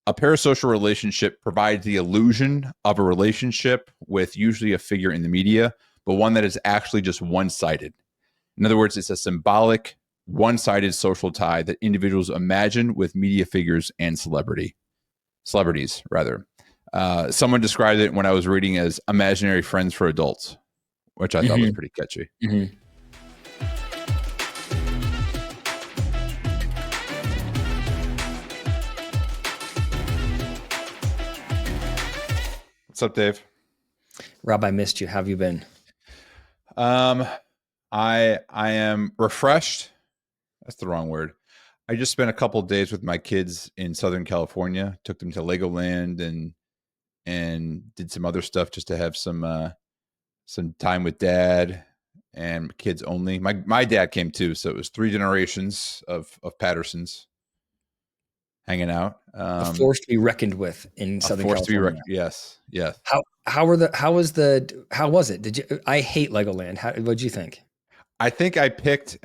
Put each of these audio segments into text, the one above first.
A parasocial relationship provides the illusion of a relationship with usually a figure in the media, but one that is actually just one-sided. In other words, it's a symbolic, one-sided social tie that individuals imagine with media figures and celebrities, rather. Someone described it when I was reading as imaginary friends for adults, which I thought was pretty catchy. Mm-hmm. What's up, Dave? Rob, I missed you. How have you been? I am refreshed. That's the wrong word. I just spent a couple of days with my kids in Southern California. Took them to Legoland and did some other stuff just to have some time with dad and kids only. My dad came too, so it was 3 generations of Pattersons hanging out. A force to be reckoned with in Southern California. Yes. How was it? I hate Legoland. What'd you think? I think I picked,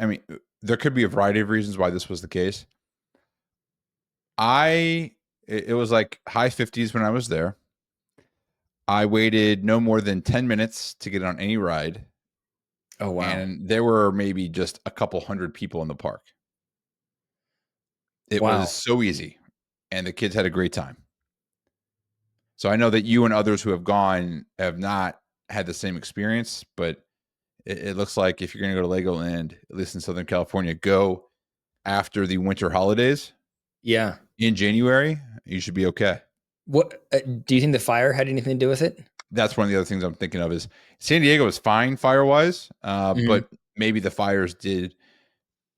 there could be a variety of reasons why this was the case. It was like high 50s when I was there. I waited no more than 10 minutes to get on any ride. Oh, wow. And there were maybe just a couple hundred people in the park. It was so easy, and the kids had a great time. So I know that you and others who have gone have not had the same experience, but it looks like if you're going to go to Legoland, at least in Southern California, go after the winter holidays. Yeah. In January, you should be okay. What do you think the fire had anything to do with it? That's one of the other things I'm thinking of is San Diego is fine fire-wise, but maybe the fires did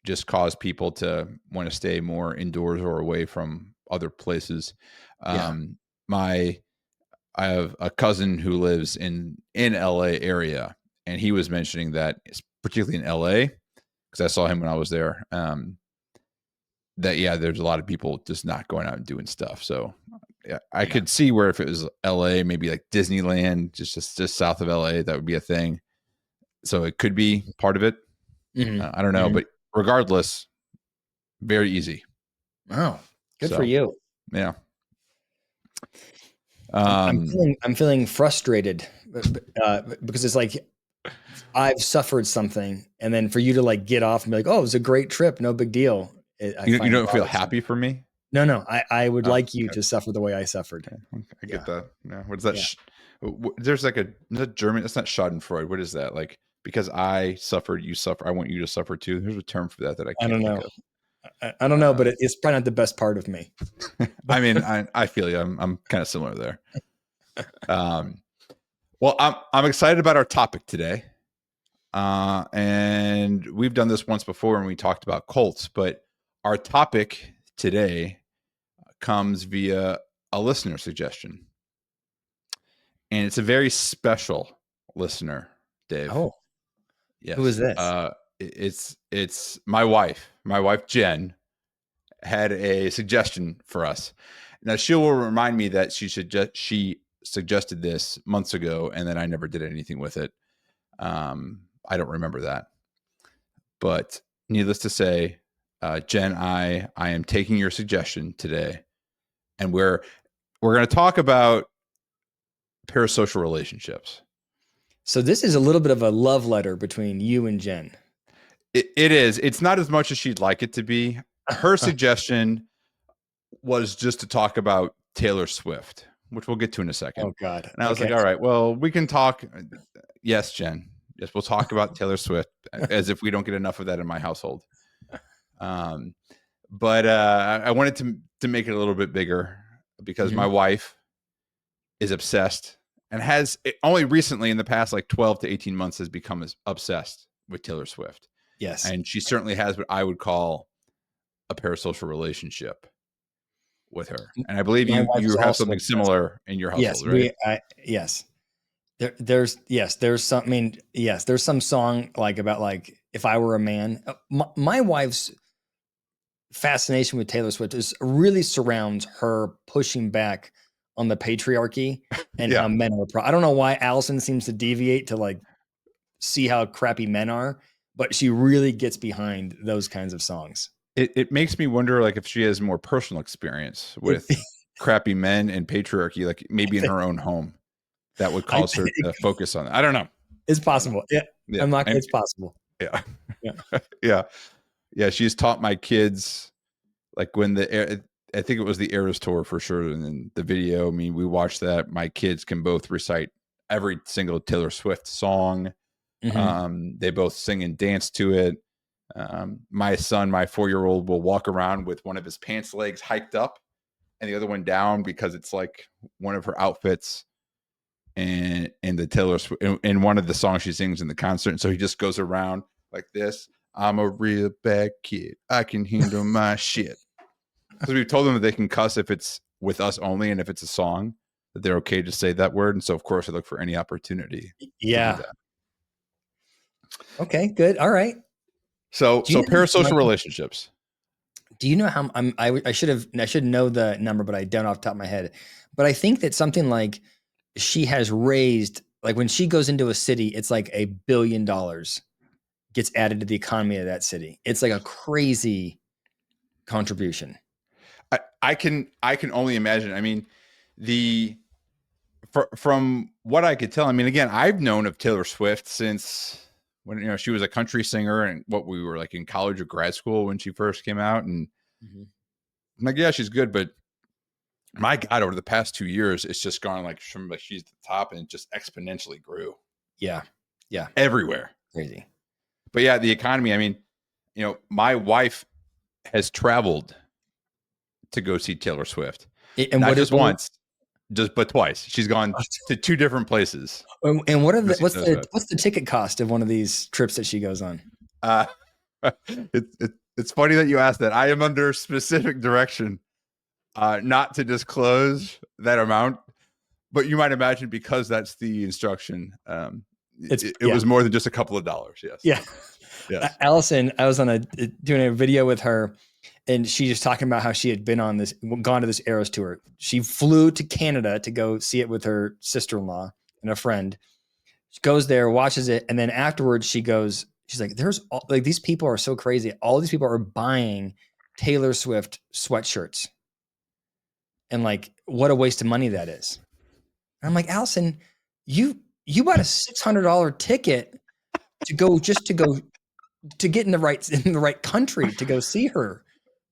just cause people to want to stay more indoors or away from other places. I have a cousin who lives in LA area, and he was mentioning that, particularly in LA, because I saw him when I was there, there's a lot of people just not going out and doing stuff. So I could see where if it was LA, maybe like Disneyland, just south of LA, that would be a thing. So it could be part of it. I don't know, but regardless, very easy. Oh, good for you. Yeah. I'm feeling frustrated because it's like I've suffered something, and then for you to like get off and be like, "Oh, it was a great trip, no big deal." You don't feel happy for me? No. I would like you to suffer the way I suffered. Okay. I get that. Yeah. What is that? There's like is that German? That's not Schadenfreude. What is that? Like, because I suffered, you suffer. I want you to suffer too. There's a term for that I can't don't know. think of. I don't know, but it's probably not the best part of me. I mean, I feel you. I'm kind of similar there. Well, I'm excited about our topic today. And we've done this once before when we talked about cults, but our topic today comes via a listener suggestion. And it's a very special listener, Dave. Oh, yes. Who is this? It's my wife. My wife, Jen, had a suggestion for us. Now, she will remind me that she suggested this months ago, and then I never did anything with it. I don't remember that. But needless to say, Jen, I am taking your suggestion today, and we're going to talk about parasocial relationships. So this is a little bit of a love letter between you and Jen. It is. It's not as much as she'd like it to be. Her suggestion was just to talk about Taylor Swift, which we'll get to in a second. Oh, God. And I was like, all right, well, we can talk. Yes, Jen. Yes, we'll talk about Taylor Swift as if we don't get enough of that in my household. But I wanted to make it a little bit bigger because my wife is obsessed and has only recently in the past like 12 to 18 months has become obsessed with Taylor Swift. Yes. And she certainly has what I would call a parasocial relationship with her. And I believe you have something similar in your household, right? Yes. There's some song like about like if I were a man. My wife's fascination with Taylor Swift really surrounds her pushing back on the patriarchy and how men are. I don't know why Allison seems to deviate to like see how crappy men are, but she really gets behind those kinds of songs. It makes me wonder, like, if she has more personal experience with crappy men and patriarchy, like maybe in her own home, that would I cause her to focus on it. I don't know. it's possible. Yeah. Yeah. I'm not, it's possible. Yeah. Yeah. Yeah. Yeah. She's taught my kids, like when I think it was the Eras tour for sure. And then the video, I mean, we watched that. My kids can both recite every single Taylor Swift song. They both sing and dance to it. My son, my 4-year-old, will walk around with one of his pants legs hiked up and the other one down because it's like one of her outfits and the Taylor Swift in one of the songs she sings in the concert. And so he just goes around like this. I'm a real bad kid. I can handle my shit. Because we've told them that they can cuss if it's with us only, and if it's a song, that they're okay to say that word. And so, of course, I look for any opportunity to do that. Okay, good. All right. So parasocial relationships. Do you know how I should know the number, but I don't off the top of my head. But I think that something like she has raised, like when she goes into a city, it's like $1 billion gets added to the economy of that city. It's like a crazy contribution. I can only imagine. I mean, from what I could tell, I mean, again, I've known of Taylor Swift since when she was a country singer and what we were like in college or grad school when she first came out, and I'm like, yeah, she's good, but my God, over the past 2 years, it's just gone like from like she's the top and it just exponentially grew. Yeah, everywhere, crazy. But yeah, the economy. I mean, my wife has traveled to go see Taylor Swift, and not just once, but twice. She's gone to 2 different places. And what's the ticket cost of one of these trips that she goes on? It's funny that you asked that. I am under specific direction not to disclose that amount, but you might imagine because that's the instruction. It was more than just a couple of dollars. Yes. Yeah. Yes. Allison, I was doing a video with her, and she just talking about how she had gone to this Eras tour. She flew to Canada to go see it with her sister-in-law and a friend. She goes there, watches it, and then afterwards she's like, these people are so crazy. All these people are buying Taylor Swift sweatshirts. And like, what a waste of money that is. And I'm like, Allison, you bought a $600 ticket to get in the right country to go see her.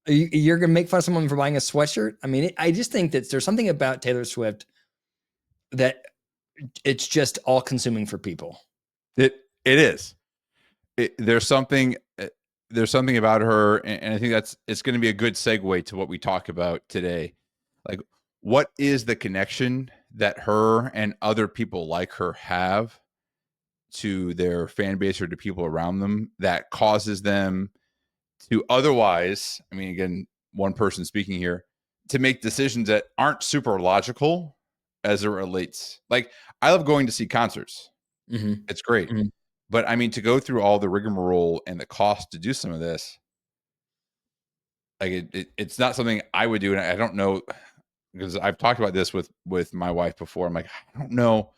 You're going to make fun of someone for buying a sweatshirt? I mean, I just think that there's something about Taylor Swift that it's just all consuming for people. It is. There's something about her, and I think it's going to be a good segue to what we talk about today. Like, what is the connection that her and other people like her have to their fan base or to people around them that causes them to otherwise, I mean, again, one person speaking here, to make decisions that aren't super logical as it relates. Like, I love going to see concerts. It's great. But I mean, to go through all the rigmarole and the cost to do some of this, like it's not something I would do. And I don't know, because I've talked about this with my wife before. I'm like, I don't know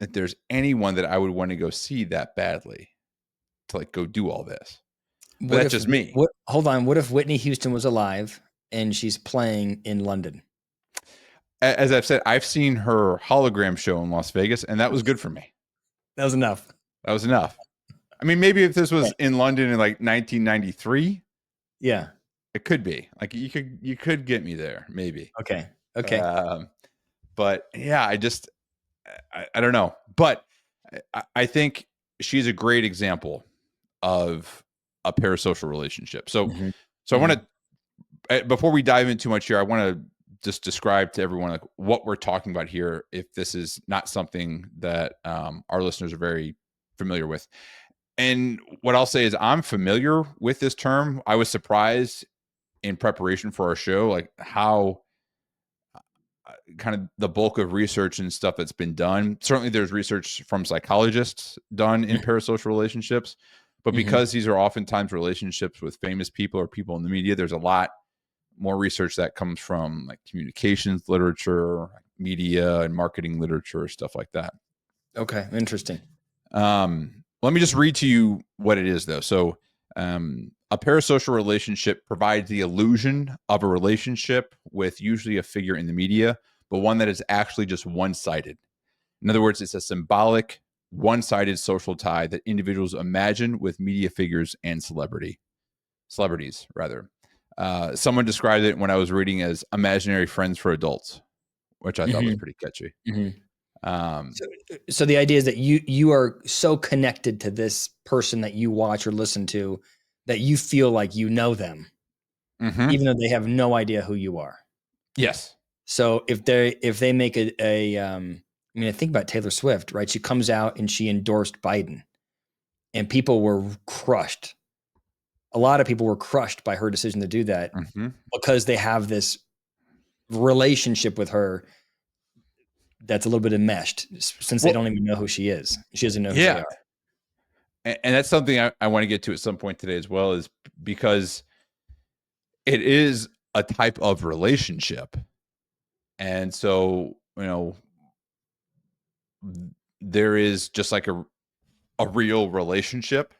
that there's anyone that I would want to go see that badly to like go do all this. But that's just me. Hold on. What if Whitney Houston was alive and she's playing in London? As I've said, I've seen her hologram show in Las Vegas, and that was good for me. That was enough. That was enough. I mean, maybe if this was in London in like 1993, yeah, it could be like you could get me there, maybe. Okay. But yeah, I don't know, but I think she's a great example of a parasocial relationship. So I want to, before we dive in too much here, I want to just describe to everyone like what we're talking about here, if this is not something that our listeners are very familiar with. And what I'll say is I'm familiar with this term. I was surprised in preparation for our show, like how kind of the bulk of research and stuff that's been done. Certainly there's research from psychologists done in parasocial relationships, but because these are oftentimes relationships with famous people or people in the media, there's a lot more research that comes from like communications literature, media and marketing literature, stuff like that. Okay. Interesting. Let me just read to you what it is though. So A parasocial relationship provides the illusion of a relationship with usually a figure in the media, but one that is actually just one sided. In other words, it's a symbolic, one sided social tie that individuals imagine with media figures and celebrities, rather. Someone described it when I was reading as imaginary friends for adults, which I thought was Mhm, pretty catchy. mhm. Um, So the idea is that you are so connected to this person that you watch or listen to that you feel like you know them, mhm. even though they have no idea who you are. Yes. So if they make I mean, think about Taylor Swift, right? She comes out and she endorsed Biden, and people were crushed. A lot of people were crushed by her decision to do that Mhm. because they have this relationship with her that's a little bit enmeshed since they Well, don't even know who she is. She doesn't know who they yeah. are. And that's something I want to get to at some point today as well, is because it is a type of relationship. And so, there is just like a real relationship.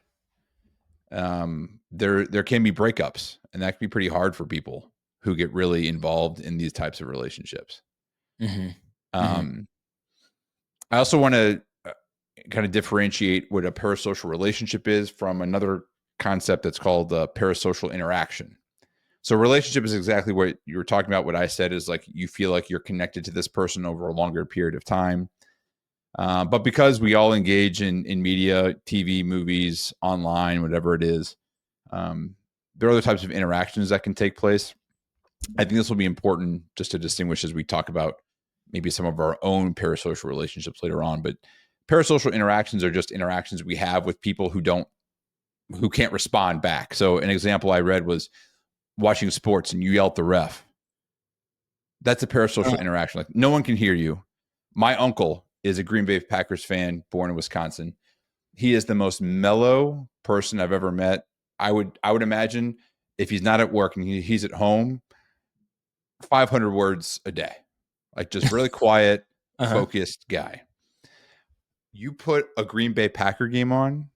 There can be breakups, and that can be pretty hard for people who get really involved in these types of relationships. Mhm. Mhm. Um, I also want to kind of differentiate what a parasocial relationship is from another concept that's called parasocial interaction. So, relationship is exactly what you were talking about. What I said is like you feel like you're connected to this person over a longer period of time. But because we all engage in media, TV, movies, online, whatever it is, um, there are other types of interactions that can take place. I think this will be important just to distinguish as we talk about maybe some of our own parasocial relationships later on. But parasocial interactions are just interactions we have with people who can't respond back. So an example I read was watching sports and you yell at the ref. That's a Uh, parasocial interaction. Like no one can hear you. My uncle is a Green Bay Packers fan, born in Wisconsin. He is the most mellow person I've ever met. I would imagine if he's not at work and he's at home, 500 words a day, like just really quiet, uh-huh. focused guy. You put a Green Bay Packer game on,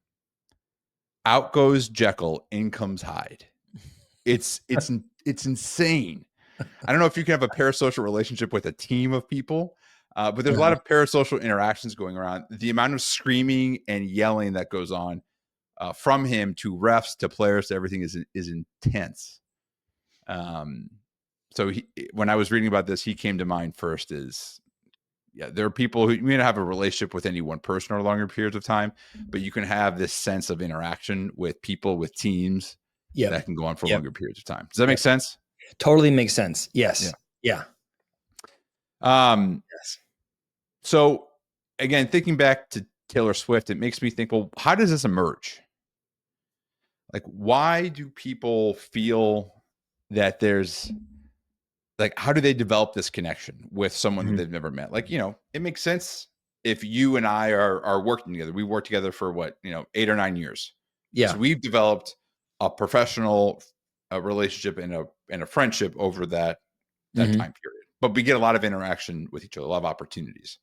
out goes Jekyll, in comes Hyde. It's insane. I don't know if you can have a parasocial relationship with a team of people, but there's a lot Uh-huh. of parasocial interactions going around. The amount of screaming and yelling that goes on from him to refs to players to everything is intense. Um, so when I was reading about this, he came to mind first. Is yeah, there are people who you may not have a relationship with any one person or longer periods of time, but you can have this sense of interaction with people, with teams Yep. that can go on for Yep. longer periods of time. Does that make Yep. sense? Totally makes sense. Yeah. Yes. Yeah. Um, Yes. so again, thinking back to Taylor Swift, it makes me think, well, how does this emerge? Like, why do people feel that there's like, how do they develop this connection with someone that Mhm. they've never met? Like, it makes sense if you and I are working together. We worked together for what, 8 or 9 years. Yeah. So we've developed a professional relationship and a friendship over that Mhm. time period. But we get a lot of interaction with each other, a lot of opportunities.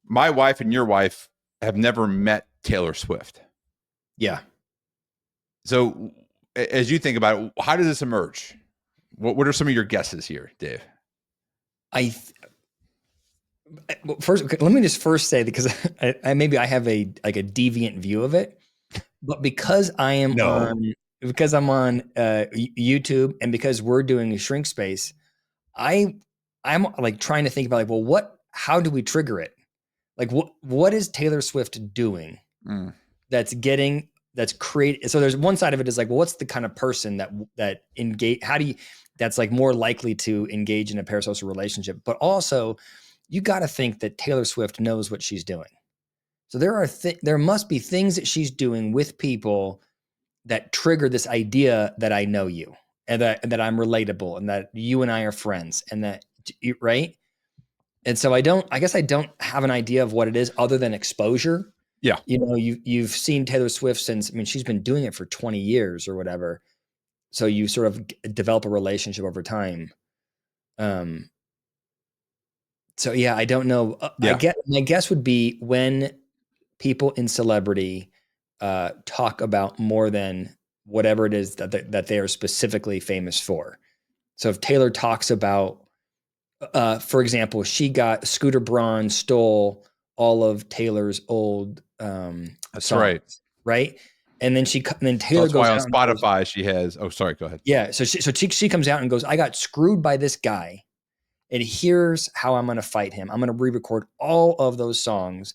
My wife and your wife have never met Taylor Swift. Yeah. So as you think about it, how does this emerge? What are some of your guesses here, Dave? I th- well, first okay, let me just first say because maybe I have a like a deviant view of it, but No. because I'm on YouTube and because we're doing a shrink space, I I'm like trying to think about like, well, how do we trigger it? Like what is Taylor Swift doing Mm, that's create so there's one side of it is like, well, what's the kind of person that engage how do you that's like more likely to engage in a parasocial relationship, but also you got to think that Taylor Swift knows what she's doing. So there must be things that she's doing with people that trigger this idea that I know you and that I'm relatable and that you and I are friends and that right. And so I guess I don't have an idea of what it is other than exposure. yeah. You've seen Taylor Swift since, I mean, she's been doing it for 20 years or whatever. So you sort of develop a relationship over time. Um, so yeah, I don't know. I Yeah. get my guess would be when people in celebrity talk about more than whatever it is that they are specifically famous for. So if Taylor talks about, for example, Scooter Braun stole all of Taylor's old That's songs, right. right? And then So Taylor that's why goes on out and goes, Spotify she has. Oh, sorry. Go ahead. yeah. So she comes out and goes, I got screwed by this guy, and here's how I'm going to fight him. I'm going to re-record all of those songs.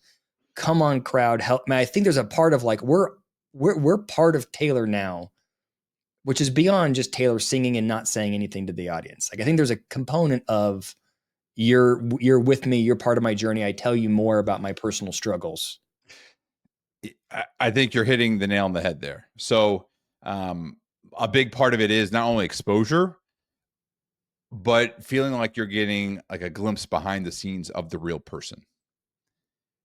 Come on, crowd, help me. I think there's a part of like we're part of Taylor now, which is beyond just Taylor singing and not saying anything to the audience. Like I think there's a component of you're with me, you're part of my journey. I tell you more about my personal struggles. I think you're hitting the nail on the head there. So, a big part of it is not only exposure, but feeling like you're getting like a glimpse behind the scenes of the real person.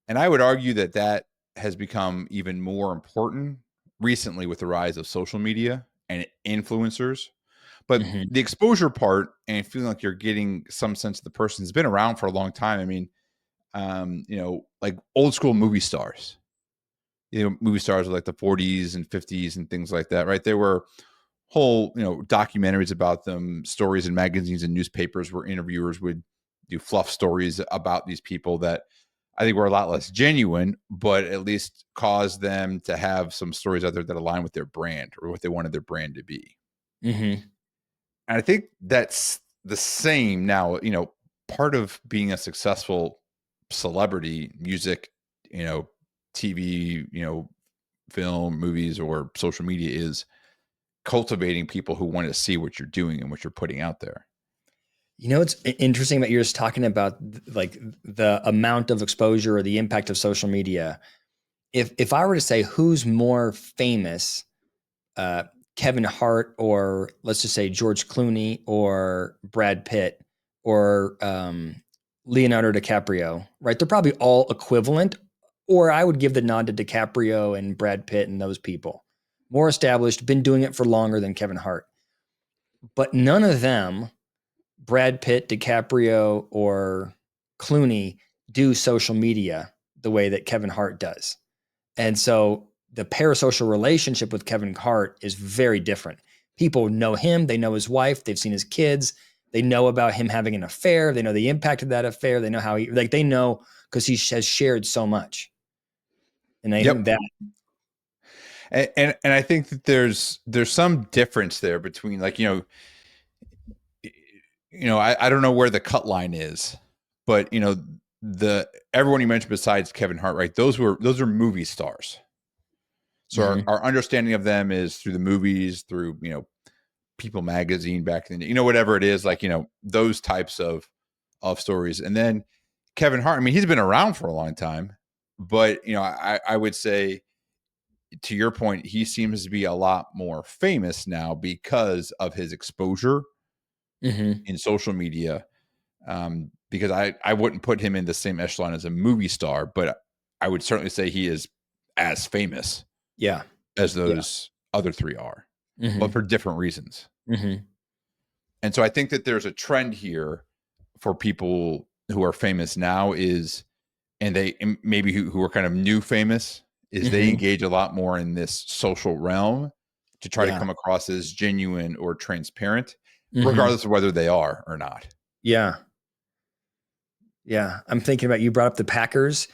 And I would argue that that has become even more important recently with the rise of social media and influencers. But Mm-hmm. the exposure part and feeling like you're getting some sense of the person has been around for a long time. I mean, like old school movie stars, movie stars of like the 40s and 50s and things like that, right? There were whole, documentaries about them, stories in magazines and newspapers where interviewers would do fluff stories about these people that I think were a lot less genuine, but at least caused them to have some stories out there that align with their brand or what they wanted their brand to be. Mm-hmm. And I think that's the same now, part of being a successful celebrity, music, TV, film, movies, or social media is cultivating people who want to see what you're doing and what you're putting out there. What's interesting about you're just talking about like the amount of exposure or the impact of social media. If I were to say who's more famous, uh, Kevin Hart, or let's just say George Clooney, or Brad Pitt, or Leonardo DiCaprio, right? They're probably all equivalent, or I would give the nod to DiCaprio and Brad Pitt and those people. More established, been doing it for longer than Kevin Hart. But none of them, Brad Pitt, DiCaprio, or Clooney, do social media the way that Kevin Hart does. And so the parasocial relationship with Kevin Hart is very different. People know him, they know his wife, they've seen his kids, they know about him having an affair, they know the impact of that affair, they know how they know because he has shared so much. And I think Yep. that And I think that there's some difference there between like, I don't know where the cut line is, but the everyone you mentioned besides Kevin Hart, right? Those are movie stars. So Mhm. our understanding of them is through the movies, through People magazine back then, whatever it is, like those types of stories. And then Kevin Hart, I mean, he's been around for a long time, but I would say to your point, he seems to be a lot more famous now because of his exposure Mhm. in social media. Because I wouldn't put him in the same echelon as a movie star, but I would certainly say he is as famous Yeah. as Yeah. those other three are, but Mhm. for different reasons. Mhm. And so I think that there's a trend here for people who are famous now and they maybe who are kind of new famous, is they Mhm. engage a lot more in this social realm to try to Yeah. come across as genuine or transparent, Mhm. regardless of whether they are or not. Yeah. Yeah. I'm thinking about you brought up the Packers.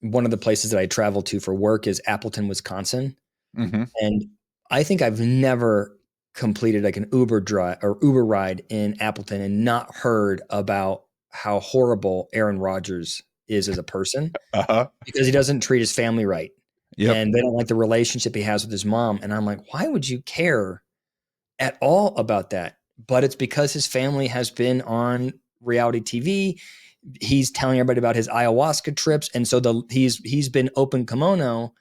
One of the places that I travel to for work is Appleton, Wisconsin. Mm-hmm. And I think I've never completed like an Uber drive or Uber ride in Appleton and not heard about how horrible Aaron Rodgers is as a person Uh-huh. because he doesn't treat his family right. Yep. And they don't like the relationship he has with his mom. And I'm like, why would you care at all about that? But it's because his family has been on reality TV. He's telling everybody about his ayahuasca trips. And so he's been open kimono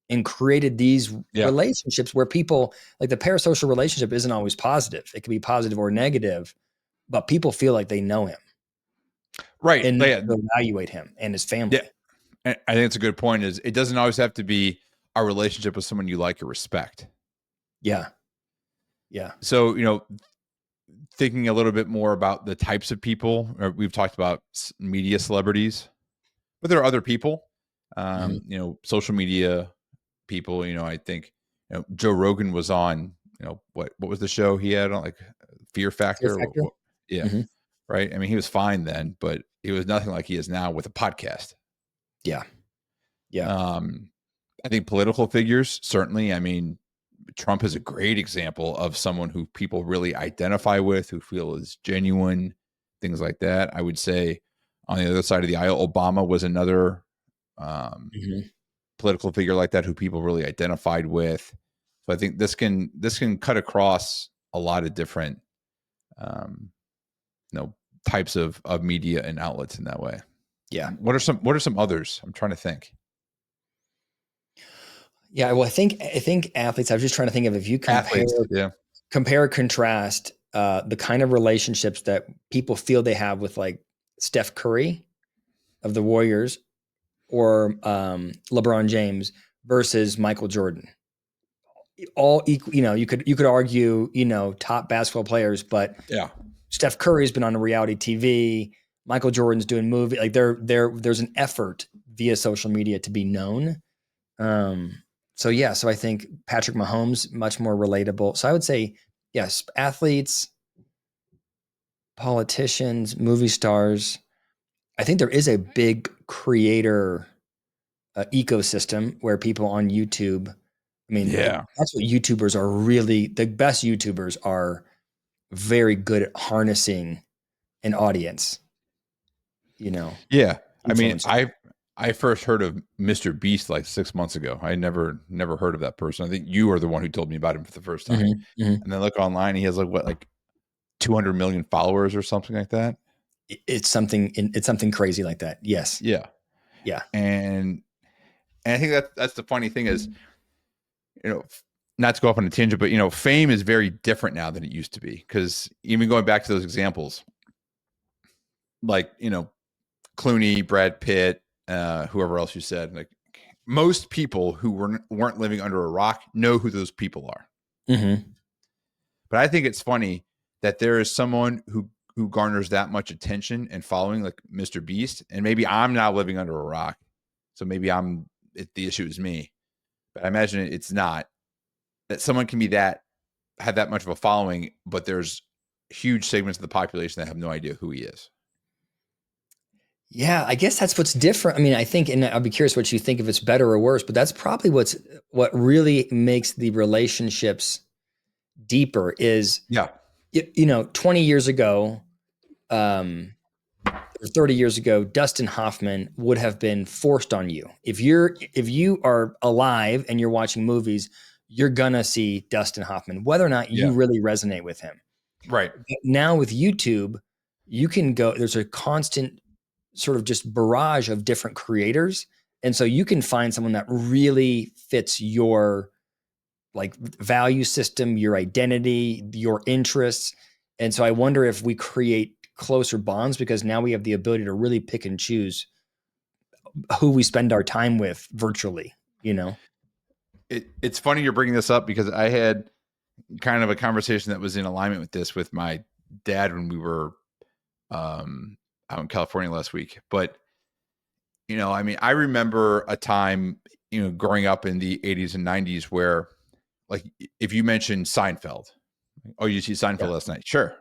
and created these Yep. relationships where people like the parasocial relationship isn't always positive. It can be positive or negative, but people feel like they know him Right. and Yeah. evaluate him and his Yeah. family. And I think it's a good point is it doesn't always have to be a relationship with someone you like or respect. Yeah. Yeah. So, thinking a little bit more about the types of people, we've talked about media celebrities, but there are other people, Mhm. social media people. I think Joe Rogan was on what was the show he had on, like, Fear Fear Factor? factor. Yeah, Hmm. right. I mean, he was fine then, but he was nothing like he is now with a podcast. Yeah. Yeah. Um, I think political figures, certainly. I mean, Trump is a great example of someone who people really identify with, who feel is genuine, things like that. I would say on the other side of the aisle, Obama was another um, Hmm. political figure like that who people really identified with. So I think this can cut across a lot of different um, types of media and outlets in that way. Yeah. What are some others? I'm trying to think. Yeah. Well, I think athletes. I was just trying to think of if you Athletes, yeah. compare contrast the kind of relationships that people feel they have with like Steph Curry of the Warriors or LeBron James versus Michael Jordan. All equal, you could argue, top basketball players, but Yeah. Steph Curry's been on a reality TV. Michael Jordan's doing movie. Like there's an effort via social media to be known. Um, so I think Patrick Mahomes much more relatable. So I would say yes, athletes, politicians, movie stars. I think there is a big creator ecosystem where people on YouTube. I mean, Yeah. that's what YouTubers are really. The best YouTubers are very good at harnessing an audience. You know, Yeah. I mean, influencer. I first heard of Mr. Beast like 6 months ago. I never heard of that person. I think you are the one who told me about him for the first time. Mhm, mhm. And then look online, he has like 200 million followers or something like that. It's something crazy like that. Yes. Yeah. Yeah. And I think that's the funny thing is, you know, not to go off on a tangent, but fame is very different now than it used to be. Because even going back to those examples, like Clooney, Brad Pitt, whoever else you said, like most people who weren't living under a rock know who those people are. Hmm. But I think it's funny that there is someone who garners that much attention and following, like Mr. Beast, and maybe I'm now living under a rock, so maybe the issue is me. But I imagine it's not that someone can be that have that much of a following, but there's huge segments of the population that have no idea who he is. Yeah, I guess that's what's different. I mean, I think, and I'll be curious what you think if it's better or worse, but that's probably what really makes the relationships deeper is, Yeah, 20 years ago, um, or 30 years ago, Dustin Hoffman would have been forced on you. If you are alive and you're watching movies, you're gonna see Dustin Hoffman, whether or not you yeah, really resonate with him. right. Now with YouTube, you can go, there's a constant sort of just barrage of different creators. And so you can find someone that really fits your like value system, your identity, your interests. And so I wonder if we create closer bonds because now we have the ability to really pick and choose who we spend our time with virtually, you know? It's funny you're bringing this up because I had kind of a conversation that was in alignment with this with my dad when we were out in California last week. But I mean, I remember a time growing up in the 80s and 90s where, like, if you mentioned Seinfeld, oh, you see Seinfeld Yeah. last night? Sure,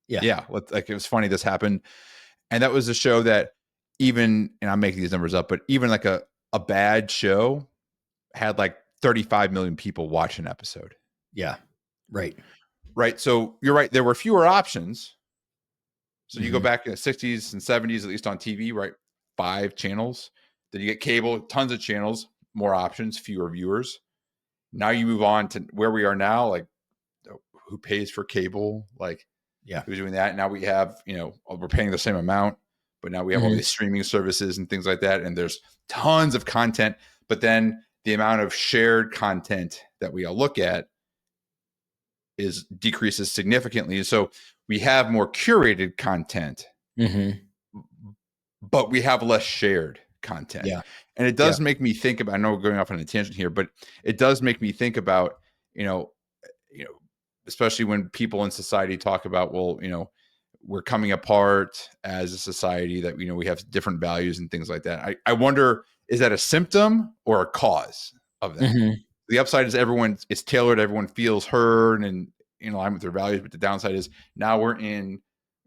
Yeah. yeah. Like it was funny this happened, and that was a show that and I'm making these numbers up, but even like a bad show had like 35 million people watch an episode. Yeah. Right. Right. So you're right. There were fewer options. So you go Hmm. back in the 60s and 70s, at least on TV, right? 5 channels. Then you get cable, tons of channels, more options, fewer viewers. Now you move on to where we are now, like who pays for cable? Like Yeah. who's doing that? Now we have, we're paying the same amount, but now we have all Hmm. these streaming services and things like that. And there's tons of content, but then the amount of shared content that we all look at is decreases significantly. So we have more curated content, Hmm. but we have less shared content. Yeah. And it Yeah. does make me think about, I know we're going off on a tangent here, but it does make me think about, you know, you know, especially when people in society talk about, well, we're coming apart as a society that, we have different values and things like that. I wonder, is that a symptom or a cause of that? Hmm. The upside is everyone is tailored, everyone feels heard and in line with their values. But the downside is now we're in,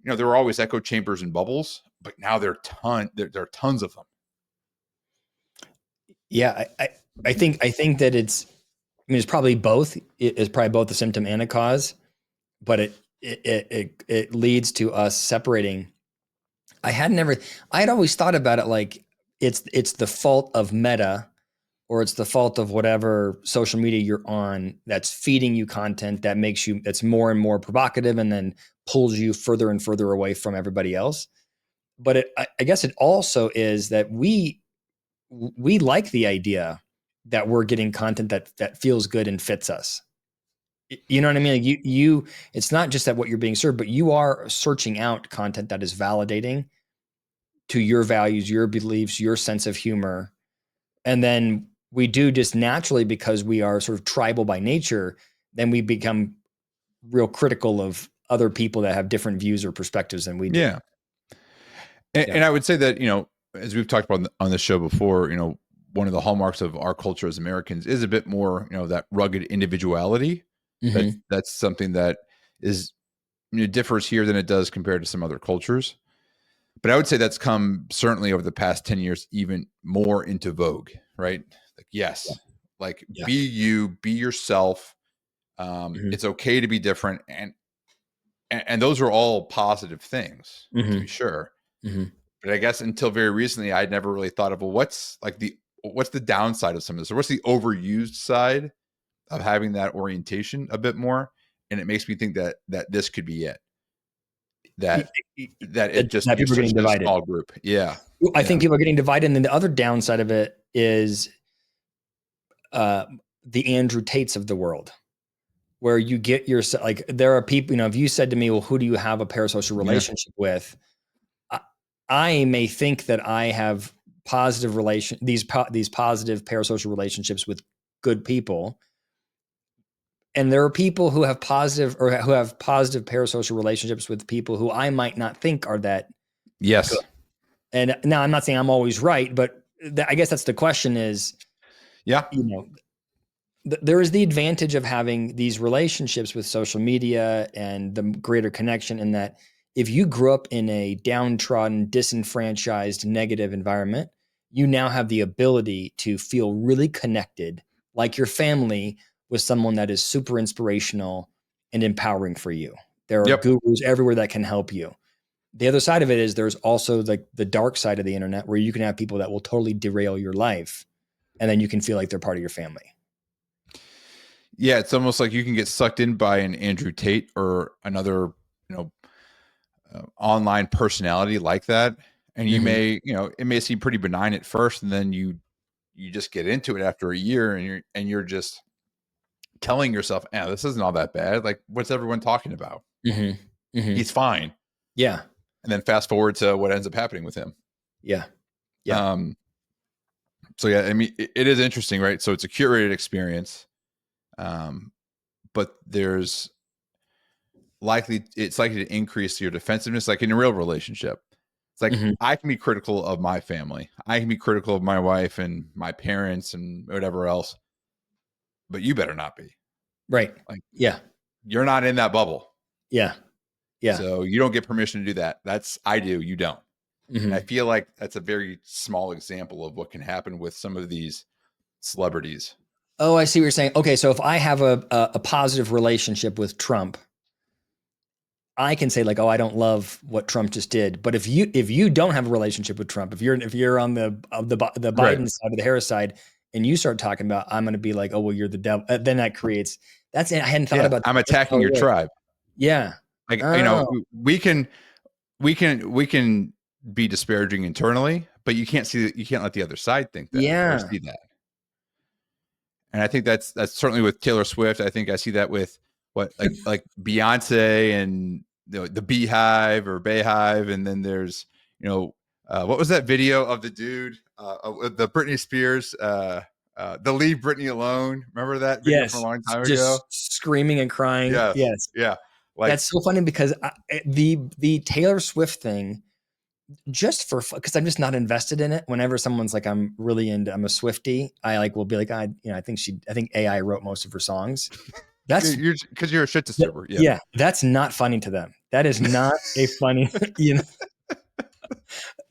there were always echo chambers and bubbles, but now there are tons of them. Yeah, I think that it's probably both. It's probably both a symptom and a cause, but it leads to us separating. I had always thought about it like it's the fault of Meta, or it's the fault of whatever social media you're on that's feeding you content that's more and more provocative and then pulls you further and further away from everybody else. But I guess it also is that we like the idea that we're getting content that feels good and fits us. You know what I mean? Like it's not just that what you're being served, but you are searching out content that is validating to your values, your beliefs, your sense of humor. And then we do just naturally, because we are sort of tribal by nature, then we become real critical of other people that have different views or perspectives than we do. Yeah. And I would say that, as we've talked about on the show before, one of the hallmarks of our culture as Americans is a bit more, that rugged individuality. Mhm. That's something that is, differs here than it does compared to some other cultures. But I would say that's come certainly over the past 10 years, even more into vogue, right? Like, yes, like Yeah. be you, be yourself. Mhm. It's okay to be different. And those are all positive things, to be Mhm. sure. Mhm. But I guess until very recently, I'd never really thought of, well, what's the downside of some of this, or what's the overused side of having that orientation a bit more? And it makes me think that this could be it. That it just, That you're people are such getting a divided. small group. Yeah. I Yeah. think people are getting divided. And then the other downside of it is the Andrew Tates of the world, where you get yourself like, there are people, if you said to me, well, who do you have a parasocial Yeah. relationship with? I may think that I have these positive parasocial relationships with good people. And there are people who have positive parasocial relationships with people who I might not think are that good. Yes. And now I'm not saying I'm always right, but I guess that's the question is, Yeah. there is the advantage of having these relationships with social media and the greater connection, in that if you grew up in a downtrodden, disenfranchised, negative environment, you now have the ability to feel really connected, like your family, with someone that is super inspirational and empowering for you. There are Yep. gurus everywhere that can help you. The other side of it is there's also like the dark side of the internet, where you can have people that will totally derail your life, and then you can feel like they're part of your family. Yeah. It's almost like you can get sucked in by an Andrew Tate or another, online personality like that. And you Mhm. may, it may seem pretty benign at first, and then you just get into it after a year, and you're just telling yourself, this isn't all that bad. Like, what's everyone talking about? Mhm. Mhm. He's fine. Yeah. And then fast forward to what ends up happening with him. Yeah. Yeah. Um, so yeah, I mean, it is interesting, right? So it's a curated experience. But it's likely to increase your defensiveness, like in a real relationship. It's like, Mhm. I can be critical of my family. I can be critical of my wife and my parents and whatever else, but you better not be. Right. Like, Yeah. you're not in that bubble. Yeah. Yeah. So you don't get permission to do that. I do, you don't. And I Mhm. feel like that's a very small example of what can happen with some of these celebrities. Oh, I see what you're saying. Okay, so if I have a positive relationship with Trump, I can say like, "Oh, I don't love what Trump just did." But if you don't have a relationship with Trump, if you're on the Right. Biden side or the Harris side, and you start talking about, I'm going to be like, "Oh, well, you're the devil." Then that creates that's it. I hadn't thought Yeah. about I'm that. That's attacking probably your it. tribe. Yeah. Like, Oh, we can be disparaging internally, but you can't let the other side think that or yeah. see that. And I think that's certainly with Taylor Swift. I think I see that with like Beyonce and the Beehive or Bayhive, and then there's what was that video of the dude, the Britney Spears, the Leave Britney Alone? Remember that video from a Yes. long time ago? Just screaming and crying. Yes, Yes. yeah, like That's so funny because the Taylor Swift thing just for because I'm just not invested in it. Whenever someone's like, I'm a Swiftie, I like will be like, I think AI wrote most of her songs. That's because you're a shit disturber. Yeah. yeah, that's not funny to them. That is not a funny,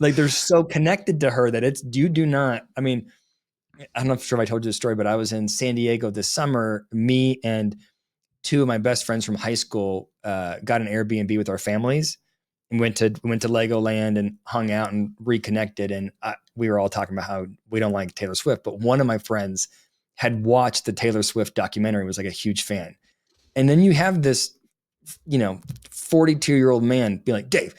like they're so connected to her that you do not. I mean, I'm not sure if I told you the story, but I was in San Diego this summer. Me and two of my best friends from high school got an Airbnb with our families and went to Legoland and hung out and reconnected. And we were all talking about how we don't like Taylor Swift, but one of my friends had watched the Taylor Swift documentary, was like a huge fan. And then you have this, 42-year-old man be like, Dave,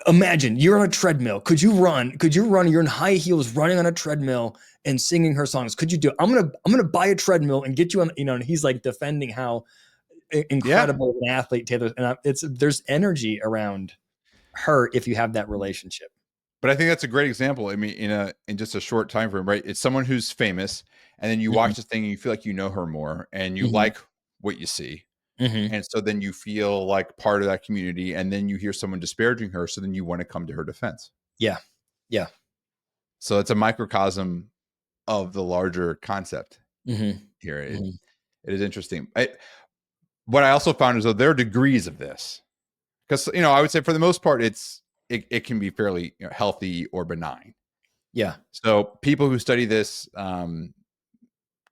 imagine you're on a treadmill. Could you run? You're in high heels running on a treadmill and singing her songs. Could you do it? I'm going to buy a treadmill and get you on, and he's like defending how incredible an athlete Taylor, and there's energy around her if you have that relationship. But I think that's a great example. I mean, in just a short time frame, right? It's someone who's famous, and then you watch this thing and you feel like you know her more, and you like what you see. And so then you feel like part of that community, and then you hear someone disparaging her, so then you want to come to her defense. Yeah. So it's a microcosm of the larger concept here. It is interesting. What I also found is, though, there are degrees of this, because I would say for the most part it can be fairly healthy or benign. Yeah. So people who study this kind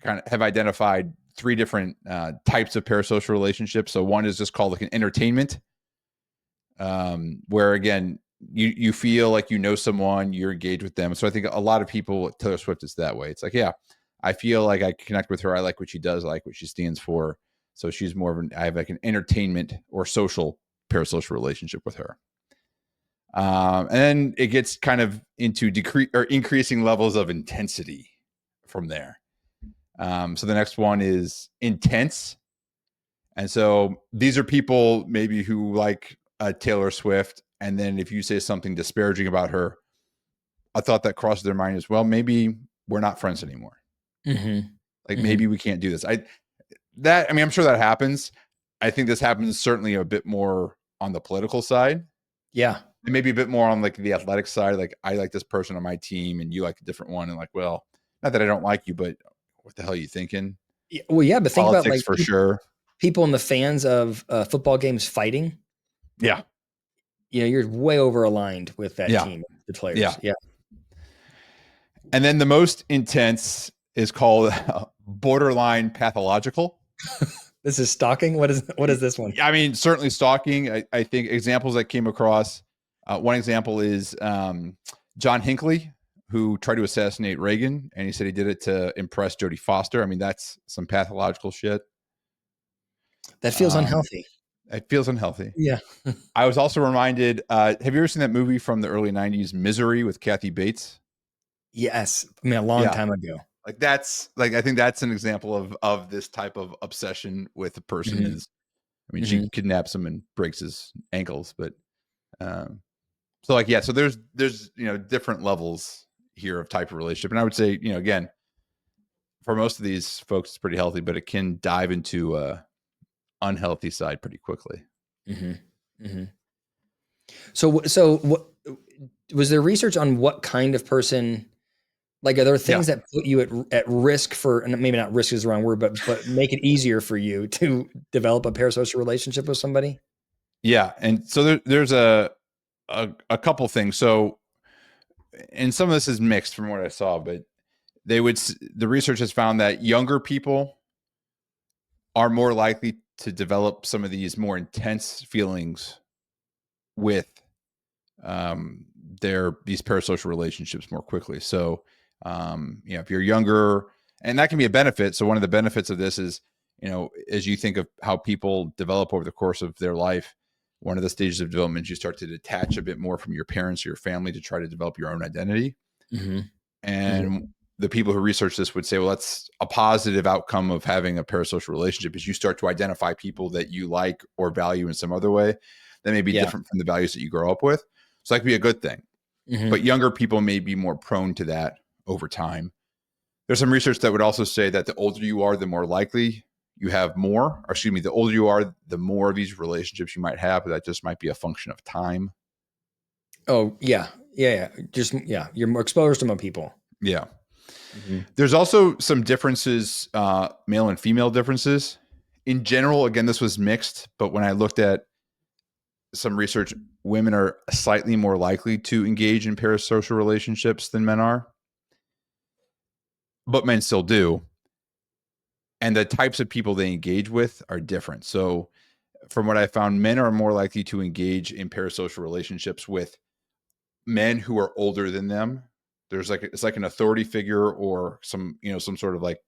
of have identified 3 different types of parasocial relationships. So one is just called like an entertainment, where again you feel like you know someone, you're engaged with them. So I think a lot of people, Taylor Swift is that way. It's like, yeah, I feel like I connect with her. I like what she does. I like what she stands for. So she's more of I have like an entertainment or social parasocial relationship with her. And then it gets kind of into increasing levels of intensity from there. So the next one is intense. And so these are people maybe who like Taylor Swift. And then if you say something disparaging about her, a thought that crosses their mind is, well, maybe we're not friends anymore. Maybe we can't do this. I'm sure that happens. I think this happens certainly a bit more on the political side. Yeah. And maybe a bit more on like the athletic side. Like, I like this person on my team and you like a different one. And like, well, not that I don't like you, but what the hell are you thinking? Well, yeah, but think Politics, about like for sure. People and the fans of football games fighting. Yeah. You're way over aligned with that team, the players. Yeah. And then the most intense is called borderline pathological. This is stalking. What is this one? I mean, certainly stalking. I think examples that came across. One example is John Hinckley, who tried to assassinate Reagan, and he said he did it to impress Jodie Foster. I mean, that's some pathological shit. That feels unhealthy. It feels unhealthy. Yeah. I was also reminded, have you ever seen that movie from the early 90s, Misery, with Kathy Bates? Yes. I mean, a long time ago. Like I think that's an example of this type of obsession with a person. She kidnaps him and breaks his ankles, but so there's different levels here of type of relationship. And I would say, again, for most of these folks, it's pretty healthy, but it can dive into unhealthy side pretty quickly. So what was there research on what kind of person? Like, are there things that put you at risk for, and maybe not risk is the wrong word, but make it easier for you to develop a parasocial relationship with somebody? Yeah, and so there's a couple things. So, and some of this is mixed from what I saw, but the research has found that younger people are more likely to develop some of these more intense feelings with these parasocial relationships more quickly. So, if you're younger, and that can be a benefit. So one of the benefits of this is, as you think of how people develop over the course of their life, one of the stages of development, you start to detach a bit more from your parents or your family to try to develop your own identity. And the people who research this would say, well, that's a positive outcome of having a parasocial relationship, is you start to identify people that you like or value in some other way that may be different from the values that you grow up with. So that could be a good thing. But younger people may be more prone to that over time. There's some research that would also say that the older you are, the more likely you have more, or excuse me, the older you are, the more of these relationships you might have, but that just might be a function of time. Oh yeah, yeah, yeah. Just yeah, you're more exposed to more people. Yeah. Mm-hmm. There's also some differences, male and female differences. In general, again, this was mixed, but when I looked at some research, women are slightly more likely to engage in parasocial relationships than men are, but men still do. And the types of people they engage with are different. So, from what I found, men are more likely to engage in parasocial relationships with men who are older than them. There's like it's like an authority figure or some sort of like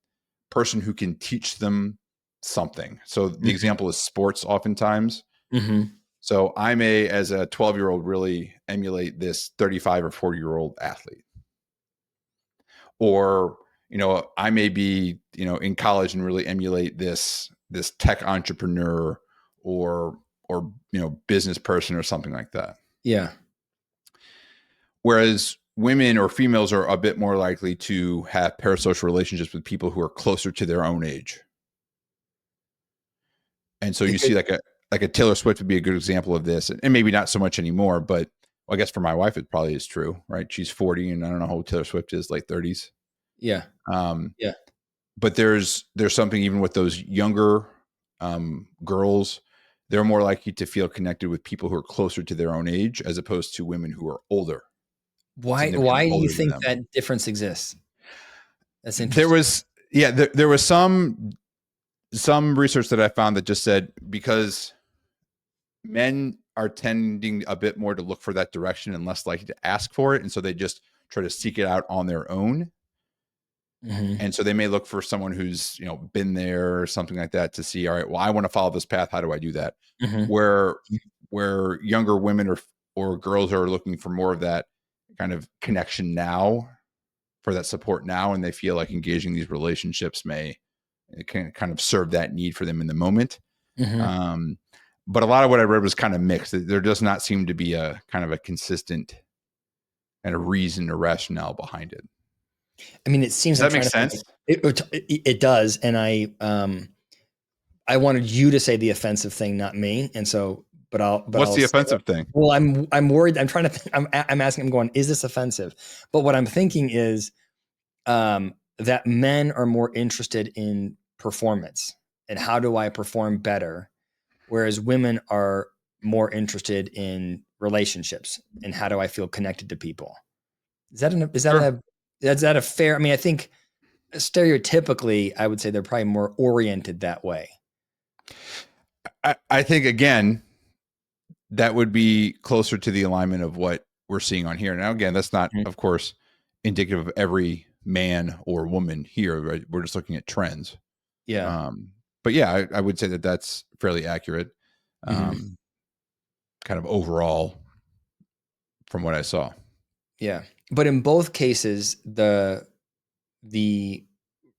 person who can teach them something. So the Mm-hmm. example is sports oftentimes. Mm-hmm. So I may, as a 12-year-old, really emulate this 35 or 40-year-old athlete. Or, I may be, in college and really emulate this tech entrepreneur or business person or something like that. Yeah. Whereas women or females are a bit more likely to have parasocial relationships with people who are closer to their own age. And so you see like a Taylor Swift would be a good example of this, and maybe not so much anymore, but I guess for my wife it probably is true, right? She's 40, and I don't know how old Taylor Swift is, late 30s. Yeah. Um, Yeah. but there's something even with those younger girls, they're more likely to feel connected with people who are closer to their own age as opposed to women who are older, Why? significantly Why do you older than think them. that difference exists? That's There interesting. was there was some research that I found that just said because men are tending a bit more to look for that direction and less likely to ask for it, and so they just try to seek it out on their own. Mm-hmm. And so they may look for someone who's been there or something like that to see, all right, well, I want to follow this path, how do I do that? Mm-hmm. Where younger women or girls are looking for more of that kind of connection now, for that support now, and they feel like engaging these relationships it can kind of serve that need for them in the moment. Mm-hmm. But a lot of what I read was kind of mixed. There does not seem to be a kind of a consistent and a reason or rationale behind it. I mean, it seems Does I'm that make trying to think. sense? It does, and I wanted you to say the offensive thing, not me, and so, but What's I'll the say it. offensive thing? Well, I'm worried. I'm trying to. I'm asking. I'm going. Is this offensive? But what I'm thinking is that men are more interested in performance and how do I perform better, whereas women are more interested in relationships and how do I feel connected to people. Sure. Is that a fair? I mean, I think stereotypically, I would say they're probably more oriented that way. I think again that would be closer to the alignment of what we're seeing on here. Now, again, that's not, Mhm. of course, indicative of every man or woman here. Right? We're just looking at trends. Yeah. Um, but yeah, I would say that that's fairly accurate, Mhm. um, kind of overall from what I saw. Yeah. But in both cases, the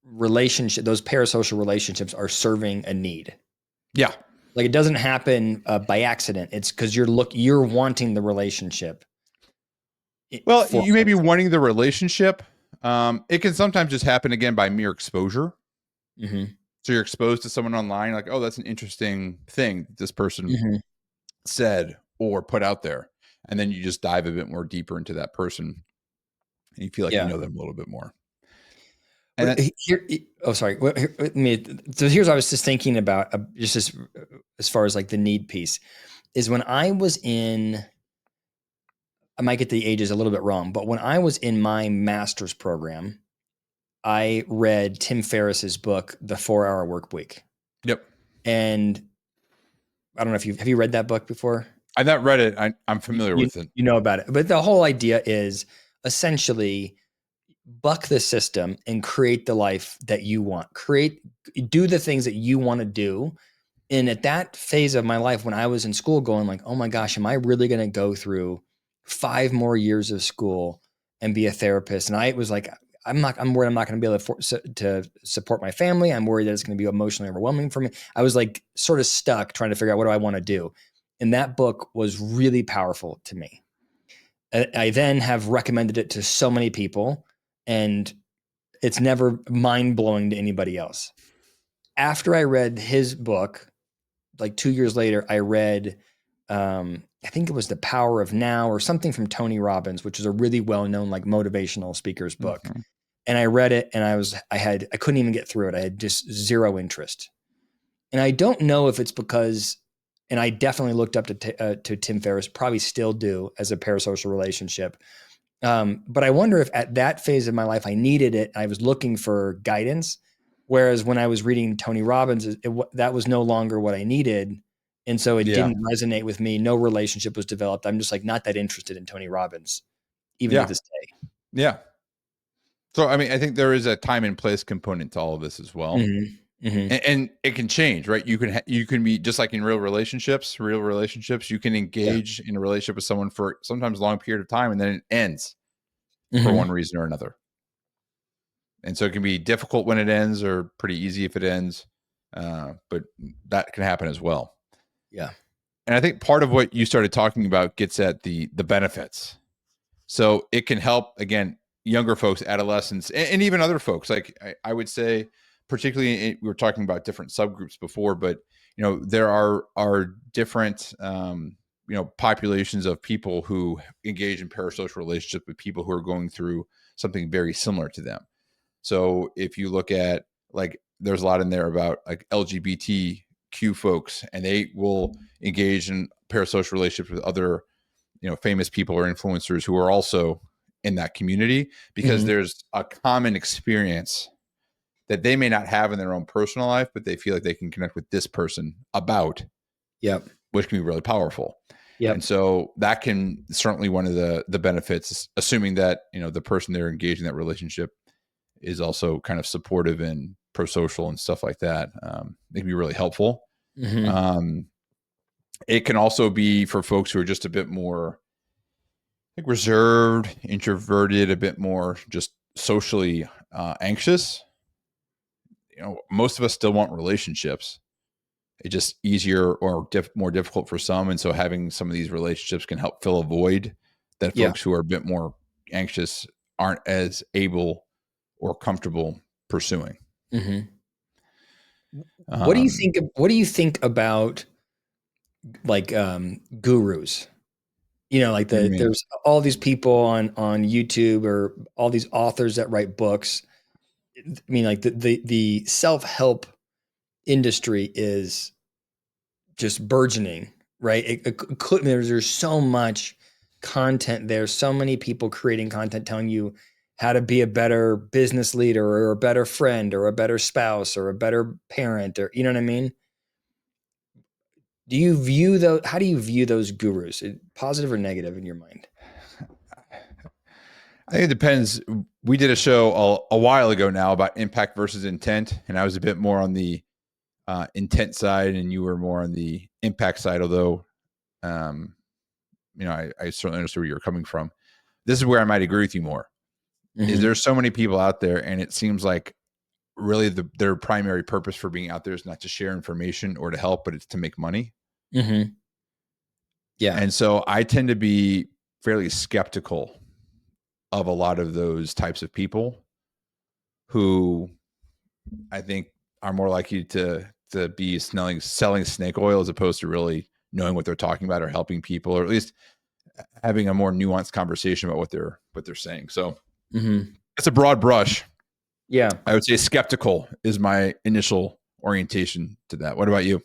relationship, those parasocial relationships are serving a need. Yeah. Like it doesn't happen by accident. It's because you're wanting the relationship Well, for you may be wanting the relationship. It can sometimes just happen again by mere exposure. hmm So you're exposed to someone online, like, oh, that's an interesting thing this person hmm said or put out there. And then you just dive a bit more deeper into that person and you feel like you Yeah. know them a little bit more. And What that, here? Oh, sorry. So here's what I was just thinking about, just as far as like the need piece is when I was in. I might get the ages a little bit wrong, but when I was in my master's program, I read Tim Ferriss's book, The 4 Hour Work Week, yep. and I don't know if have you read that book before. I've not read it. I'm You, familiar you with it. you know about it, but the whole idea is essentially buck the system and create the life that you want. Do the things that you want to do. And at that phase of my life, when I was in school, going like, "Oh my gosh, am I really going to go through 5 more years of school and be a therapist?" And I was like, "I'm not. I'm worried I'm not going to be able to support my family. I'm worried that it's going to be emotionally overwhelming for me." I was like, sort of stuck trying to figure out what do I want to do. And that book was really powerful to me. I then have recommended it to so many people, and it's never mind blowing to anybody else. After I read his book, like 2 years later, I read I think it was The Power of Now or something from Tony Robbins, which is a really well-known like motivational speaker's book. Mhm. And I read it and I couldn't even get through it. I had just zero interest. And I don't know if it's because, and I definitely looked up to Tim Ferriss, probably still do as a parasocial relationship. But I wonder if at that phase of my life, I needed it. I was looking for guidance. Whereas when I was reading Tony Robbins, that was no longer what I needed. And so it Yeah. didn't resonate with me. No relationship was developed. I'm just like not that interested in Tony Robbins, even to Yeah. this day. Yeah. So, I mean, I think there is a time and place component to all of this as well. Mm-hmm. Mm-hmm. And it can change, right? You can be just like in real relationships, you can Yeah. engage in a relationship with someone for sometimes a long period of time and then it ends for Mm-hmm. one reason or another. And so it can be difficult when it ends or pretty easy if it ends. But that can happen as well. Yeah. And I think part of what you started talking about gets at the benefits. So it can help, again, younger folks, adolescents, and even other folks. Like I would say, particularly, we were talking about different subgroups before, but there are different populations of people who engage in parasocial relationships with people who are going through something very similar to them. So if you look at, like, there's a lot in there about like LGBTQ folks, and they will engage in parasocial relationships with other famous people or influencers who are also in that community, because Mm-hmm. there's a common experience that they may not have in their own personal life, but they feel like they can connect with this person about, Yep. which can be really powerful. And Yep. so that can certainly one of the benefits, assuming that the person they're engaged in that relationship is also kind of supportive and pro-social and stuff like that. It can be really helpful. Mm-hmm. Um, it can also be for folks who are just a bit more like reserved, introverted, a bit more just socially anxious. Most of us still want relationships. It's just easier or more difficult for some, and so having some of these relationships can help fill a void that Yeah. folks who are a bit more anxious aren't as able or comfortable pursuing. Mm-hmm. Um, What do you think about like gurus? Like what do you mean? there's all these people on YouTube or all these authors that write books. I mean, like the self-help industry is just burgeoning, right? There's so much content there, so many people creating content telling you how to be a better business leader or a better friend or a better spouse or a better parent, or you know what I mean? How do you view those gurus? Positive or negative in your mind? I think it depends. We did a show a while ago now about impact versus intent, and I was a bit more on the intent side, and you were more on the impact side. Although, um, I certainly understand where you're coming from. This is where I might agree with you more. Is Mm-hmm. there so many people out there, and it seems like really their primary purpose for being out there is not to share information or to help, but it's to make money. Mm-hmm. Yeah. And so I tend to be fairly skeptical of a lot of those types of people who I think are more likely to be selling snake oil as opposed to really knowing what they're talking about or helping people, or at least having a more nuanced conversation about what they're saying. So Mm-hmm. it's a broad brush. Yeah. I would say skeptical is my initial orientation to that. What about you?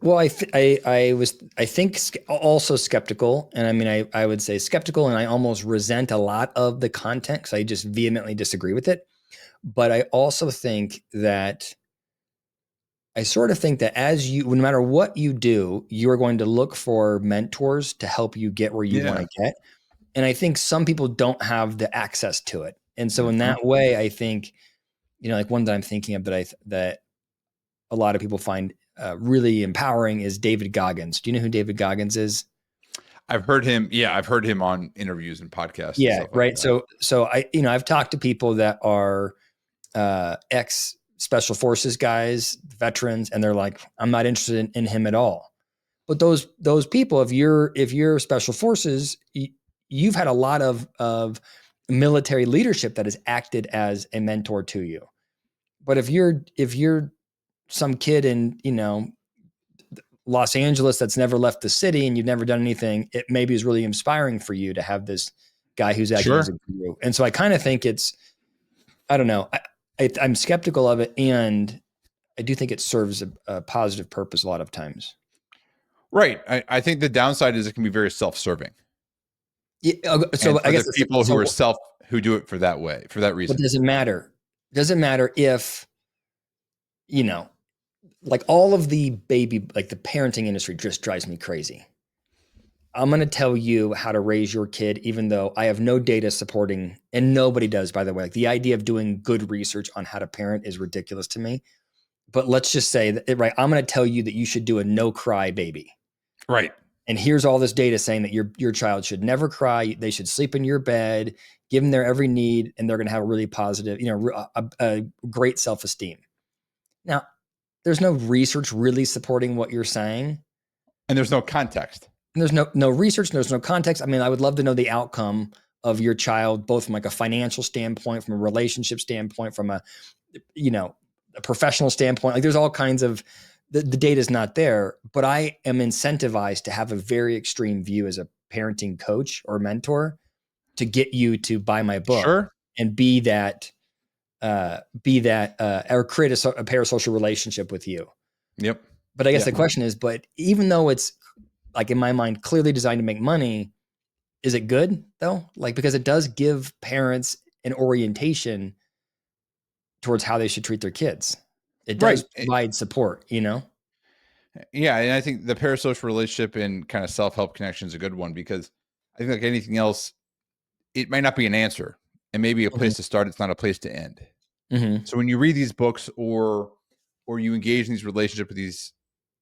Well, I think also skeptical, and I mean I would say skeptical, and I almost resent a lot of the content because I just vehemently disagree with it. But I also think that I sort of think that no matter what you do, you are going to look for mentors to help you get where you want Yeah. to get. And I think some people don't have the access to it, and so in Mhm. that way, I think like one that I'm thinking of that a lot of people find really empowering is David Goggins. Do you know who David Goggins is? I've heard him. Yeah, I've heard him on interviews and podcasts and Yeah, stuff like right. that. So I've talked to people that are ex special forces guys, veterans, and they're like, I'm not interested in him at all. But those people, if you're special forces, you've had a lot of military leadership that has acted as a mentor to you. But if you're some kid in Los Angeles that's never left the city and you've never done anything, it maybe is really inspiring for you to have this guy who's acting as a guru. And so I kind of think it's, I don't know, I'm skeptical of it, and I do think it serves a positive purpose a lot of times. Right. I think the downside is it can be very self-serving. Yeah, so I guess the people who do it for that reason. What does it matter? Does it matter if, like all of the like the parenting industry just drives me crazy. I'm going to tell you how to raise your kid, even though I have no data supporting, and nobody does, by the way. Like the idea of doing good research on how to parent is ridiculous to me. But let's just say that, right? I'm going to tell you that you should do a no cry baby. Right. And here's all this data saying that your child should never cry. They should sleep in your bed, give them their every need, and they're going to have a really positive, a great self-esteem. Now, there's no research really supporting what you're saying. And there's no context. And there's no research, there's no context. I mean, I would love to know the outcome of your child, both from like a financial standpoint, from a relationship standpoint, from a professional standpoint. Like there's all kinds of, the data is not there, but I am incentivized to have a very extreme view as a parenting coach or mentor to get you to buy my book. Sure. And be that or create a parasocial relationship with you. Yep. But I guess the question is, but even though it's like in my mind, clearly designed to make money, is it good though? Like, because it does give parents an orientation towards how they should treat their kids. It does provide support, Yeah. And I think the parasocial relationship and kind of self-help connection is a good one, because I think like anything else, it might not be an answer. It may be a place to start. It's not a place to end. Mm-hmm. So when you read these books or you engage in these relationships with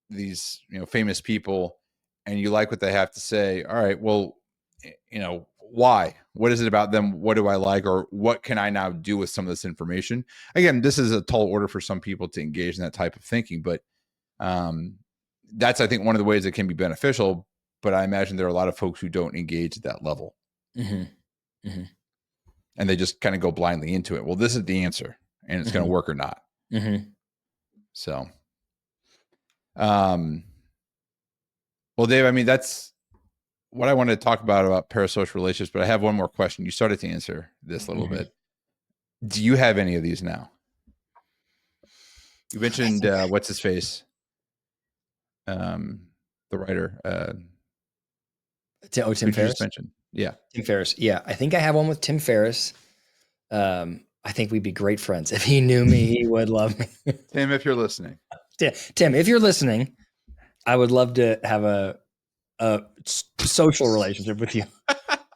these famous people, and you like what they have to say, all right, well, why? What is it about them? What do I like? Or what can I now do with some of this information? Again, this is a tall order for some people to engage in that type of thinking, but that's, I think, one of the ways it can be beneficial. But I imagine there are a lot of folks who don't engage at that level. Mm-hmm. Mm-hmm. And they just kind of go blindly into it. Well, this is the answer, and it's going to work or not. Mm-hmm. So, well, Dave, I mean, that's what I wanted to talk about parasocial relationships, but I have one more question. You started to answer this a little bit. Do you have any of these now? You mentioned, what's his face? The writer, Tim Ferriss. Mentioned. Yeah. Tim Ferriss. Yeah. I think I have one with Tim Ferriss. I think we'd be great friends. If he knew me, he would love me. Tim, if you're listening. Tim, if you're listening, I would love to have a social relationship with you.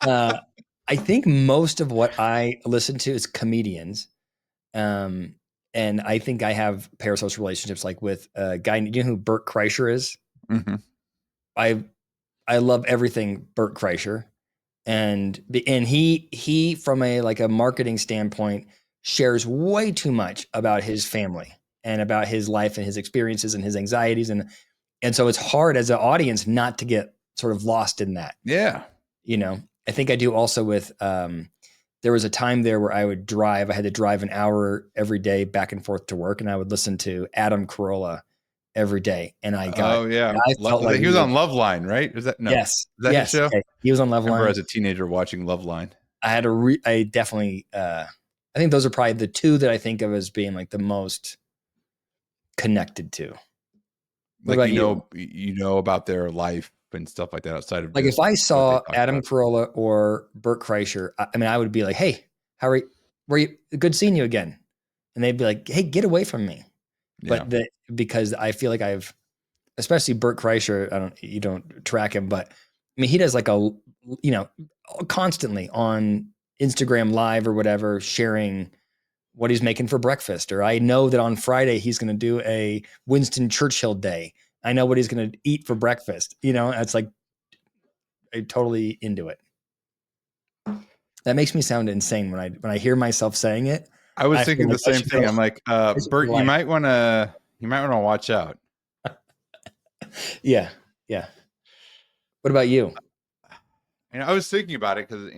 I think most of what I listen to is comedians. And I think I have parasocial relationships, like with a guy, you know who Bert Kreischer is? Mm-hmm. I love everything Bert Kreischer. And he from a marketing standpoint shares way too much about his family and about his life and his experiences and his anxieties. And so it's hard as an audience not to get sort of lost in that. Yeah. I think I do also with, there was a time there where I had to drive an hour every day back and forth to work, and I would listen to Adam Carolla every day. And I got, I felt like he was on Loveline, right? Is that, no? Yes. Is that his show? Okay. He was on Loveline. I remember as a teenager watching Loveline. I definitely, I think those are probably the two that I think of as being like the most connected to. Like, you know about their life and stuff like that outside of, like, if I saw Adam Carolla or Bert Kreischer, I mean, I would be like, hey, how are you? Were you good seeing you again? And they'd be like, hey, get away from me. Yeah. But because I feel like especially Bert Kreischer, you don't track him, but I mean, he does like constantly on Instagram Live or whatever, sharing what he's making for breakfast. Or I know that on Friday, he's going to do a Winston Churchill day. I know what he's going to eat for breakfast. It's like, I'm totally into it. That makes me sound insane when I hear myself saying it. I was thinking the same thing. I'm like, Bert, you might want to watch out. Yeah. Yeah. What about you? I was thinking about it because,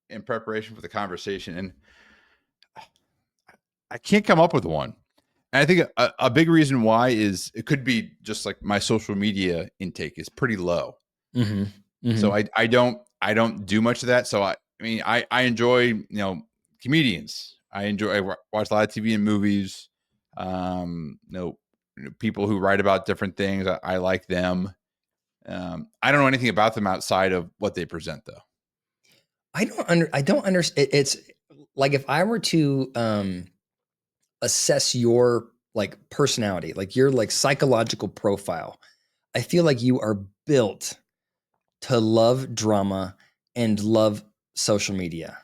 in preparation for the conversation, and I can't come up with one. And I think a big reason why is it could be just like my social media intake is pretty low. Mm-hmm. So Mm-hmm. I don't do much of that. So I mean I enjoy comedians. I watch a lot of TV and movies. People who write about different things. I like them. I don't know anything about them outside of what they present, though. I don't understand. It's like if I were to assess your like personality, like your like psychological profile, I feel like you are built to love drama and love social media.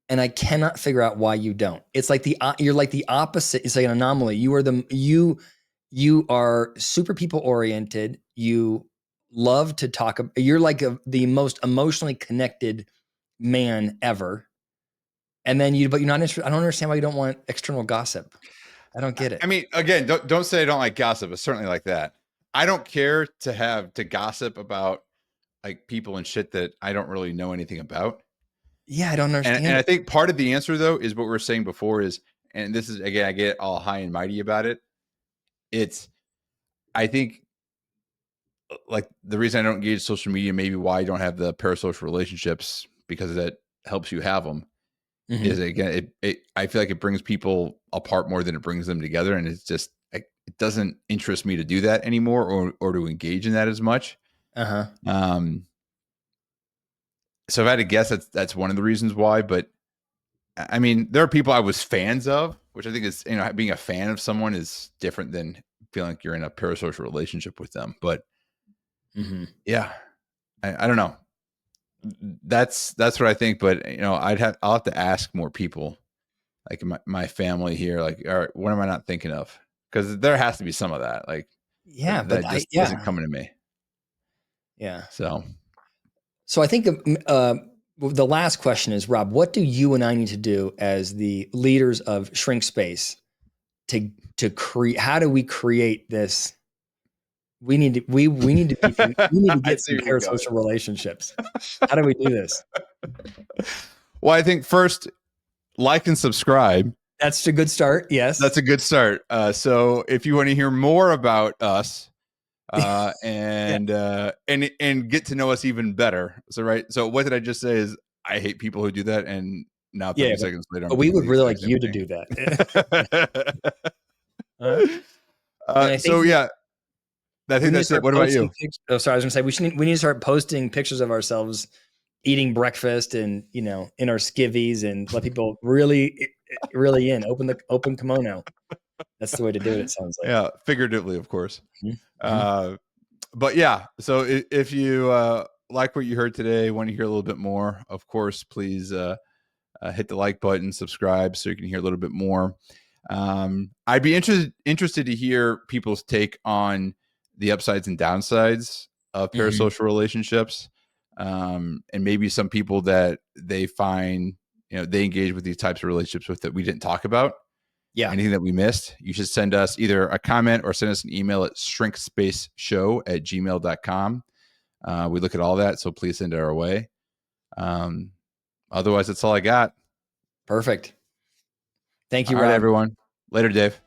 And I cannot figure out why you don't. It's like you're like the opposite. It's like an anomaly. You are super people oriented. You love to talk. You're like the most emotionally connected man ever. And then but you're not interested. I don't understand why you don't want external gossip. I don't get I it. mean, again, don't say I don't like gossip. It's certainly like that. I don't care to gossip about like people and shit that I don't really know anything about. Yeah, I don't And understand I it. think part of the answer though is what we were saying before is, and this is again, I get all high and mighty about it. It's I think like the reason I don't engage social media, maybe why I don't have the parasocial relationships because that helps you have them Mm-hmm. is again I feel like it brings people apart more than it brings them together, and it's just it doesn't interest me to do that anymore or to engage in that as much. Uh-huh. Um, so if I had to guess, that's one of the reasons why. But I mean, there are people I was fans of, which I think is being a fan of someone is different than feeling like you're in a parasocial relationship with them. But Mm-hmm. yeah, I don't know. That's what I think. But I'll have to ask more people like my family here, like, all right, what am I not thinking of? Because there has to be some of that, like Yeah, but that I just isn't yeah. coming to me. Yeah. So So I think the last question is, Rob, what do you and I need to do as the leaders of Shrink Space to create? How do we create this? We need to be we need to I get see some where you're going. parasocial relationships. How do we do this? Well, I think first like and subscribe. That's a good start. Yes. That's a good start. So if you want to hear more about us Yeah. and get to know us even better, so right. So what did I just say? Is I hate people who do that, and now Yeah. 30 seconds later, I'm But we doing would the really exact like same you to thing. do that. And I think So yeah, I we think need to that's it. start What about posting you? pictures. Oh, sorry, I was gonna say we need to start posting pictures of ourselves eating breakfast and in our skivvies and let people really in open kimono. That's the way to do it. It sounds like. Yeah, figuratively, of course. Mm-hmm. Uh, but yeah, so if you like what you heard today, want to hear a little bit more, of course, please hit the like button, subscribe, so you can hear a little bit more. I'd be interested to hear people's take on the upsides and downsides of Mm-hmm. parasocial relationships, and maybe some people that they find they engage with these types of relationships with that we didn't talk about. Yeah, Anything that we missed, you should send us either a comment or send us an email at shrinkspaceshow@gmail.com. We look at all that, so please send it our way. Um, Otherwise, that's all I got. perfect. Thank you, All right, Rob. everyone. Later, Dave.